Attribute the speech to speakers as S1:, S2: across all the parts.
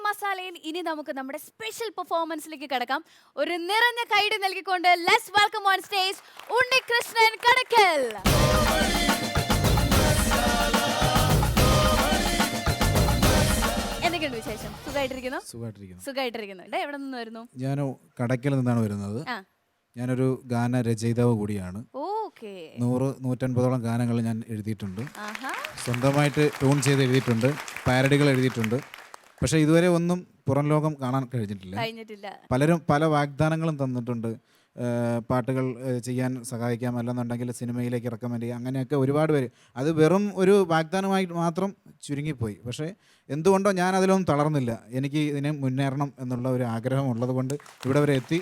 S1: മസാലയിൽ ഇനി നമുക്ക് നമ്മുടെ സ്പെഷ്യൽ പെർഫോമൻസിലേക്ക് കടക്കാം. ഒരു നിറഞ്ഞ കൈയ്യടി നൽകിക്കൊണ്ട് let's welcome on stage Unnikrishnan Kadakkal. എന്തൊക്കെയുണ്ട് വിശേഷം? സുഖമായിട്ടിരിക്കുന്നു? സുഖമായിട്ടിരിക്കുന്നു. എവിടെ നിന്ന് വരുന്നു?
S2: ഞാൻ കടക്കൽ നിന്നാണ് വരുന്നത്. ഞാനൊരു ഗാന രചയിതാവ് കൂടിയാണ്. 100-150ഓളം ഗാനങ്ങൾ ഞാൻ എഴുതിയിട്ടുണ്ട്. സ്വന്തമായിട്ട് ട്യൂൺ ചെയ്ത് എഴുതിയിട്ടുണ്ട്, പാരഡികൾ എഴുതിയിട്ടുണ്ട്. പക്ഷേ ഇതുവരെ ഒന്നും പുറം ലോകം കാണാൻ കഴിഞ്ഞിട്ടില്ല. പലരും പല വാഗ്ദാനങ്ങളും തന്നിട്ടുണ്ട്. പാട്ടുകൾ ചെയ്യാൻ സഹായിക്കാം, അല്ലെന്നുണ്ടെങ്കിൽ സിനിമയിലേക്ക് റെക്കമെൻഡ് ചെയ്യാം, അങ്ങനെയൊക്കെ ഒരുപാട് പേര്. അത് വെറും ഒരു വാഗ്ദാനമായിട്ട് മാത്രം ചുരുങ്ങിപ്പോയി. പക്ഷേ എന്തുകൊണ്ടോ ഞാൻ അതിലൊന്നും തളർന്നില്ല. എനിക്ക് ഇതിനെ മുന്നേറണം എന്നുള്ള ഒരു ആഗ്രഹം ഉള്ളത് കൊണ്ട് ഇവിടെ വരെ എത്തി.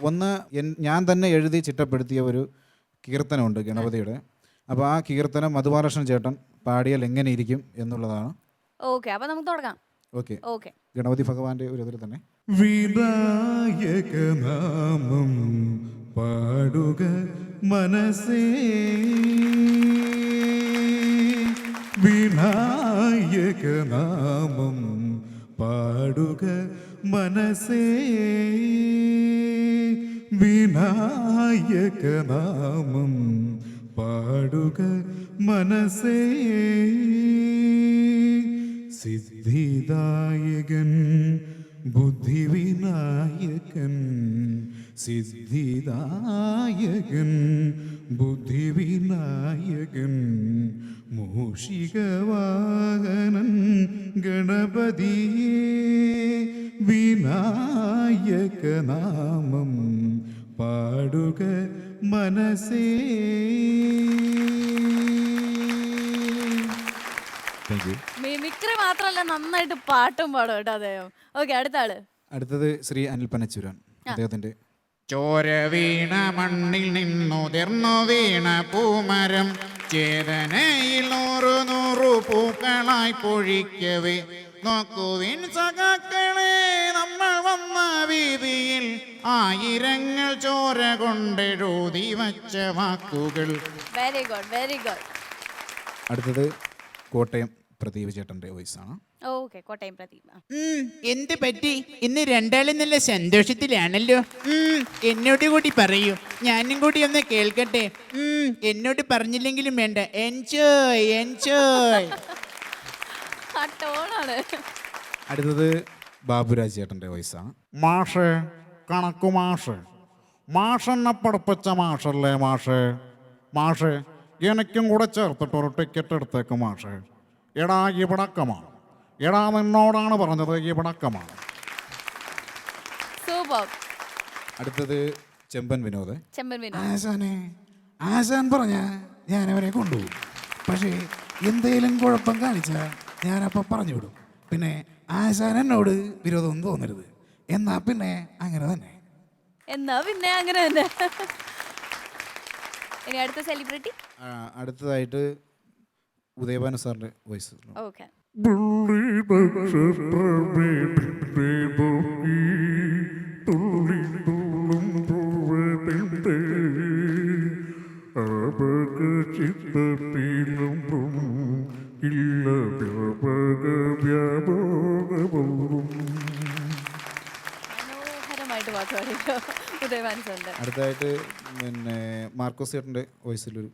S2: ഒന്ന് ഞാൻ തന്നെ എഴുതി ചിട്ടപ്പെടുത്തിയ ഒരു കീർത്തനമുണ്ട് ഗണപതിയുടെ. അപ്പോൾ ആ കീർത്തനം മധുബാലകൃഷ്ണൻ ചേട്ടൻ പാടിയാൽ എങ്ങനെ ഇരിക്കും എന്നുള്ളതാണ്. ഓക്കെ, ഗണപതി ഭഗവാന്റെ ഒരു ഇതിൽ തന്നെ.
S3: വിനായകനാമം പാടുക മനസ്സേ, വിനായകനാമം പാടുക മനസ്സേ, വിനായകനാമം പാടുക മനസ്സേ. സിദ്ധിദായകൻ ബുദ്ധിവിനായകൻ, സിദ്ധിദായകൻ ബുദ്ധിവിനായകൻ, മൂഷികവാഹനൻ ഗണപതിയേ, വിനായകനാമം പാടുക മനസ്സേ.
S1: മിമിക്രി മാത്രല്ല, നന്നായിട്ട് പാട്ടും പാടും കേട്ടോ അദ്ദേഹം. ഓക്കെ, അടുത്തത്
S2: ശ്രീ അനിൽ പനച്ചൂരാൻ. അദ്ദേഹത്തിന്റെ
S4: ചോര വീണ മണ്ണിൽ നിന്നുതിർന്നു വീണ പൂമരം, ചേതനയിൽ 100 പൂക്കളായി പൊഴിക്കവേ, നോക്കുവിൻ സഖാക്കളെ നമ്മൾ വന്ന വീതിയിൽ, ആയിരങ്ങൾ ചോര കൊണ്ടെഴുതി വച്ച വാക്കുകൾ.
S1: Very good.
S2: അടുത്തത് കോട്ടയം പ്രദീപ് ചേട്ടന്റെ വോയിസ് ആണ്.
S1: കോട്ടയം പ്രദീപ്.
S4: എന്ത് പറ്റി? ഇന്ന് രണ്ടാളും നല്ല സന്തോഷത്തിലാണല്ലോ. എന്നോട് കൂടി പറയൂ, ഞാനും കൂടി ഒന്ന് കേൾക്കട്ടെ. എന്നോട് പറഞ്ഞില്ലെങ്കിലും വേണ്ട, എൻജോയ്.
S2: അടുത്തത് ബാബുരാജ് ചേട്ടന്റെ വോയിസ് ആണ്.
S5: മാഷേ, കണക്കു മാഷ്, മാഷെന്നെ പഠിപ്പിച്ച മാഷല്ലേ മാഷേ. മാഷേ, എനിക്കും കൂടെ ചേർത്തിട്ടൊരു ടിക്കറ്റ് എടുത്തേക്ക് മാഷേ. എടാ ഇവിടക്കമാണ്, എടാ നിന്നോടാണ് പറഞ്ഞത്, ഇവിടക്കമാണ്.
S2: അടുത്തത് ചെമ്പൻ വിനോദ്.
S3: ആശാൻ പറഞ്ഞ ഞാൻ അവരെ കൊണ്ടുപോകും. പക്ഷേ എന്തെങ്കിലും കുഴപ്പം കാണിച്ചാൽ ഞാനപ്പം പറഞ്ഞു വിടും. പിന്നെ ആശാൻ എന്നോട് വിരോധം തോന്നരുത്. എന്നാ പിന്നെ അങ്ങനെ തന്നെ.
S1: ഇനി അടുത്ത സെലിബ്രിറ്റി.
S2: അടുത്തതായിട്ട് ഉദയഭാനു സാറിന്റെ വോയിസ്. അടുത്തായിട്ട് പിന്നെ മാർക്കോസ് ചേട്ടന്റെ വോയിസിലൊരു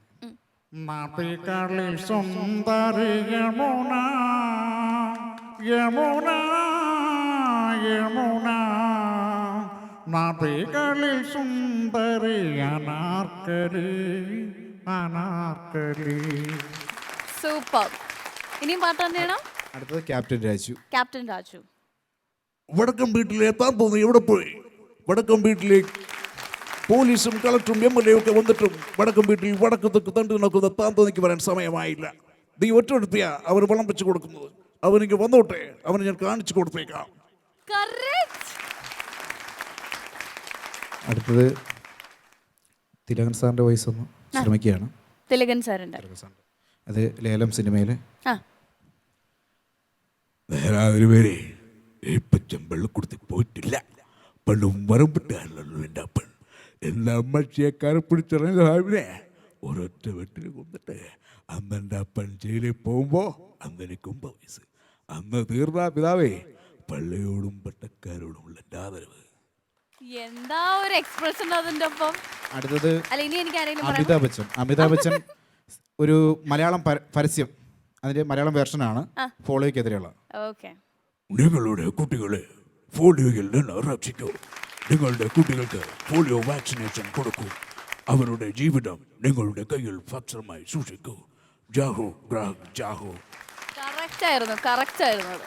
S5: നാട്ടികളിൽ സുന്ദരി യമുന, യമുന, യമുന, നാട്ടികളിൽ സുന്ദരി അനാർക്കലി, അനാർക്കലി.
S1: സൂപ്പർ. ഇനിയും പാട്ട് തന്നെയാണോ?
S2: അടുത്തത് ക്യാപ്റ്റൻ രാജു.
S3: വടക്കം വീട്ടിൽ എത്താൻ തോന്നി. എവിടെ പോയി? വടക്കം വീട്ടിലേക്ക് പോലീസും കളക്ടറും MLA ഒക്കെ വന്നിട്ടും വടക്കം വീട്ടിൽ വടക്ക് തെക്ക് തണ്ടു നോക്കുന്ന താൻ തോന്നിക്ക് വരാൻ സമയമായില്ല. നീ ഒറ്റയെടുത്തിയ അവർ വളം വെച്ച് കൊടുക്കുന്നത്. അവനിക്ക് വന്നോട്ടെ, അവന് ഞാൻ കാണിച്ചു കൊടുത്തേക്കാം.
S2: അടുത്തത് തിലകൻ സാറിന്റെ വോയിസ് ഒന്ന് ശ്രമിക്കുകയാണ്. അത് ലേലം സിനിമയിലെ.
S3: വേറെ ഒരു പേരെ ഇപ്പം ചെമ്പള്ളം കൊടുത്ത് പോയിട്ടില്ല. പണ്ടും വരം വിട്ടാണല്ലോ എൻ്റെ അപ്പൻ. എല്ലാ മഷിയക്കാരെ പിടിച്ചിറങ്ങി സാഹിബിനെ ഒരൊറ്റ വെട്ടിന് കൊന്നിട്ട് അന്നെൻ്റെ അപ്പൻ ജയിലിൽ പോകുമ്പോൾ അങ്ങനെക്കും വയസ്സ്. അന്ന് തീർന്ന പിതാവേ, പള്ളിയോടും പട്ടക്കാരോടുമുള്ള എൻ്റെ ആദരവ്.
S1: എന്താ ഒരു എക്സ്പ്രഷൻ അതിന്റെ ഒപ്പം.
S2: അടുത്തത്
S1: അല്ല ഇനി എനിക്ക് ആരെങ്കിലും
S2: അമിതാഭ് ബച്ചൻ. അമിതാഭ് ബച്ചൻ ഒരു മലയാളം പരസ്യം, അതിന്റെ മലയാളം വേർഷനാണ് പോളിയോക്കെതിരെയുള്ള.
S1: ഓക്കെ.
S3: നിങ്ങളുടെ കുട്ടികളെ പോളിയോയിൽ നിന്ന് രക്ഷിക്കൂ. നിങ്ങളുടെ കുട്ടികൾക്ക് പോളിയോ വാക്സിനേഷൻ കൊടുക്കൂ. അവരുടെ ജീവിതം നിങ്ങളുടെ കയ്യിൽ ഭദ്രമായി സൂക്ഷിക്കൂ. ജാഹോ ഗ്രാഹ് ജാഹോ.
S1: കറക്റ്റ് ആയിരുന്നു അത്.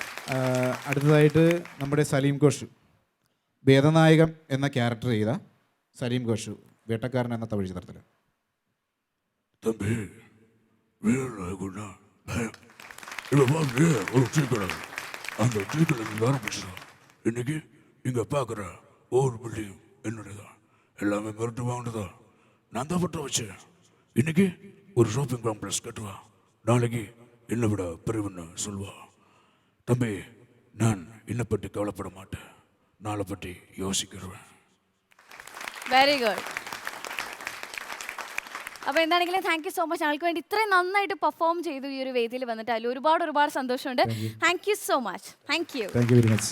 S2: അടുത്തതായിട്ട് നമ്മുടെ സലീം ഘോഷ്, വേദനായകം എന്ന ക്യാരക്ടർ ചെയ്ത സലീം ഘോഷ്, വേട്ടക്കാരൻ എന്ന തമിഴ് ചിത്രത്തിൽ.
S3: தம்பி வீரகுணா இப்போ பார்த்து ஒரு டீக்கடை, அந்த டீக்கடை ஆரம்பிச்சிடும். இன்னைக்கு இங்கே பார்க்குற ஒவ்வொரு பில்டிங் என்னுடையதான், எல்லாமே மிரட்டு வாங்கினதா நான் தான் பட்ட வச்சேன். இன்னைக்கு ஒரு ஷாப்பிங் காம்ப்ளெக்ஸ் கட்டுவா, நாளைக்கு என்னை விட பெரியவன்னு சொல்வா. தம்பி, நான் என்னை பற்றி கவலைப்பட மாட்டேன், நாளை பற்றி யோசிக்கிறேன்.
S1: Very good. അപ്പോൾ എന്താണെങ്കിലും താങ്ക് യു സോ മച്ച്. ഞങ്ങൾക്ക് വേണ്ടി ഇത്രയും നന്നായിട്ട് പെർഫോം ചെയ്തു ഈ ഒരു വേദിയിൽ വന്നിട്ട് അതിൽ ഒരുപാട് സന്തോഷമുണ്ട്. Thank you so much. Thank you
S2: very much.